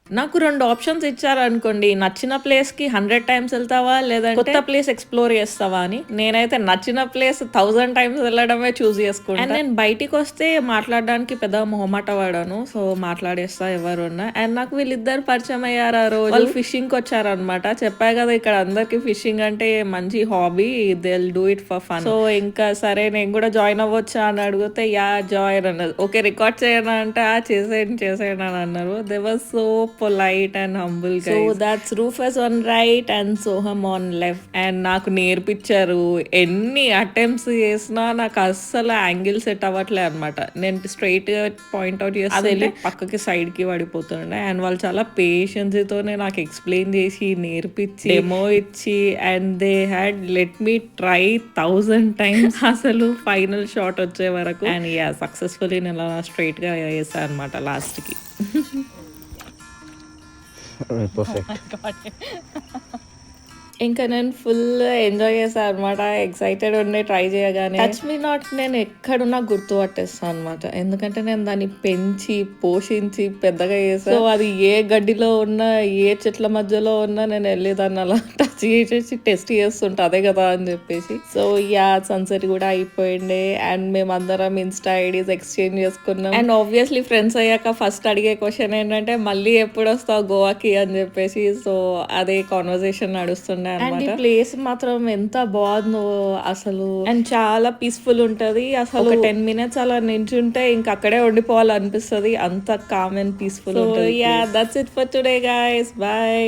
నాకు 2 ఆప్షన్స్ ఇచ్చారనుకోండి. నచ్చిన ప్లేస్‌కి 100 టైమ్స్ ఎళ్తావా? లేదంటే కొత్త ప్లేస్ ఎక్స్‌ప్లోర్ చేస్తావా అని. నేనైతే నచ్చిన ప్లేస్ 1000 టైమ్స్ వెళ్ళడమే చూజ్ చేసుకుంటా. అండ్ నేను బయటికొస్తే మాట్లాడడానికి పెద్దగా మొహమాట పడను. సో, మాట్లాడేస్తా ఎవరున్నా. అండ్ నాకు వీళ్ళిద్దరు పరిచయం అయ్యారు ఆ రోజు. వాళ్ళు ఫిషింగ్‌కొచ్చారనమాట. చెప్పా కదా! ఇక్కడ అందరికి ఫిషింగ్ అంటే మంచి hobby. They will do it for fun. So, ఇంకా సరే నేను కూడా జాయిన్ అవ్వచ్చా అని అడిగితే యాహ్! జాయిన్ అన్నది. ఓకే రికార్డ్ చేయనా అంటే ఆ! చేసేయండి చేసేయండి అని అన్నారు. They were so polite and humble guys. So that's Rufus on right and Soham on left. And నాకు నేర్పించారు. ఎన్ని అటెంప్ట్స్ చేసినా నాకు అస్సలు యాంగిల్ సెట్ అవ్వట్లే అనమాట. నేను స్ట్రైట్ గా పాయింట్ అవుట్ చేస్తే వెళ్ళి పక్కకి సైడ్ కి పడిపోతుండే. అండ్ వాళ్ళు చాలా పేషెన్స్ తోనే నాకు ఎక్స్ప్లెయిన్ చేసి నేర్పించి డెమో ఇచ్చి and they had let me try 1000 times అసలు ఫైనల్ షాట్ వచ్చే వరకు. అండ్ యా సక్సెస్ఫుల్లీ నేను అలా స్ట్రైట్ గా చేసాను అనమాట లాస్ట్ కి. Perfect. ఇంకా నేను ఫుల్ ఎంజాయ్ చేశాను అనమాట. ఎక్సైటెడ్ ఉండే ట్రై చేయగానే. టచ్ మీ నాట్ నేను ఎక్కడున్నా గుర్తుపట్టేస్తాను అనమాట. ఎందుకంటే నేను దాన్ని పెంచి పోషించి పెద్దగా చేసాను. సో అది ఏ గడ్డిలో ఉన్నా ఏ చెట్ల మధ్యలో ఉన్నా నేను వెళ్ళేదాన్ని అలా టచ్ చేసేసి టెస్ట్ చేస్తుంటా అదే కదా అని చెప్పేసి. సో యా సన్సెట్ కూడా అయిపోయిండే. అండ్ మేమందరం ఇన్స్టా ఐడీస్ ఎక్స్చేంజ్ చేసుకున్నాం. అండ్ ఆబ్వియస్లీ ఫ్రెండ్స్ అయ్యాక ఫస్ట్ అడిగే క్వశ్చన్ ఏంటంటే మళ్ళీ ఎప్పుడు వస్తావు గోవాకి అని చెప్పేసి. సో అదే కాన్వర్సేషన్ నడుస్తుండే. అండ్ ఈ ప్లేస్ మాత్రం ఎంత బాగుందో అసలు. అండ్ చాలా పీస్ఫుల్ ఉంటది అసలు. 10 minutes అలా నించుంటే ఇంక అక్కడే ఉండిపోవాలనిపిస్తుంది. అంత కామ్ అండ్ పీస్ఫుల్ ఉంటుంది. Yeah that's it for today guys. By.